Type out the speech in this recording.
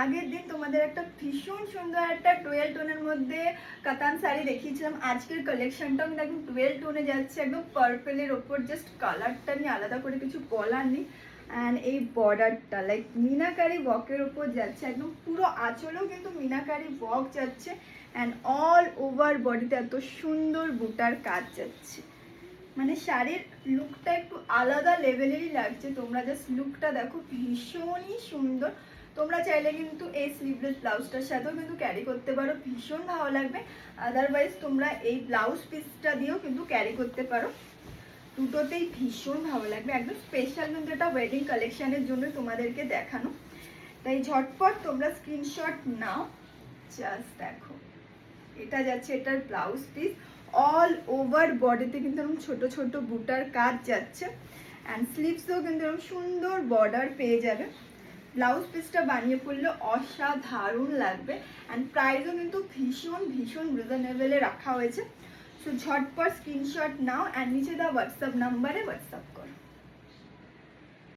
আগের দিন তোমাদের একটা ভীষণ সুন্দর একটা 12 টোনের মধ্যে কাতান শাড়ি দেখিয়েছিলাম। আজকের কালেকশনটাও কিন্তু একদম 12 টোনে যাচ্ছে, একদম পার্পেলের ওপর। জাস্ট কালারটা নিয়ে আলাদা করে কিছু বলার নেই। অ্যান্ড এই বর্ডারটা লাইক মিনাকারি ওয়ার্কের ওপর যাচ্ছে, একদম পুরো আঁচলেও কিন্তু মিনাকারি ওয়ার্ক যাচ্ছে। অ্যান্ড অল ওভার বডিতে এত সুন্দর বুটার কাজ যাচ্ছে, মানে শাড়ির লুকটা একটু আলাদা লেভেলেরই লাগছে। তোমরা জাস্ট লুকটা দেখো, ভীষণই সুন্দর। তোমরা চাইলে কিন্তু এই স্লিভলেস ব্লাউজটার সাথেও কিন্তু ক্যারি করতে পারো, ভীষণ ভালো লাগবে। আদারওয়াইজ তোমরা এই ব্লাউজ পিসটা দিয়েও কিন্তু ক্যারি করতে পারো, দুটোতেই ভীষণ ভালো লাগবে। একদম স্পেশাল কিন্তু এটা ওয়েডিং কালেকশনের জন্য তোমাদেরকে দেখানো, তাই ঝটপট তোমরা স্ক্রিনশট নাও। জাস্ট দেখো, এটা যাচ্ছে এটার ব্লাউজ পিস। অল ওভার বডিতে কিন্তু এরকম ছোট ছোট বুটার কাজ যাচ্ছে। অ্যান্ড স্লিভসেও কিন্তু এরকম সুন্দর বর্ডার পেয়ে যাবে। ব্লাউজ পিসটা বানিয়ে পড়লে অসাধারণ লাগবে। অ্যান্ড প্রাইসও কিন্তু ভীষণ ভীষণ রিজনেবলে রাখা হয়েছে। সো ঝটপট স্ক্রিনশট নাও অ্যান্ড নিচে দেওয়া হোয়াটসঅ্যাপ নাম্বারে হোয়াটসঅ্যাপ করো।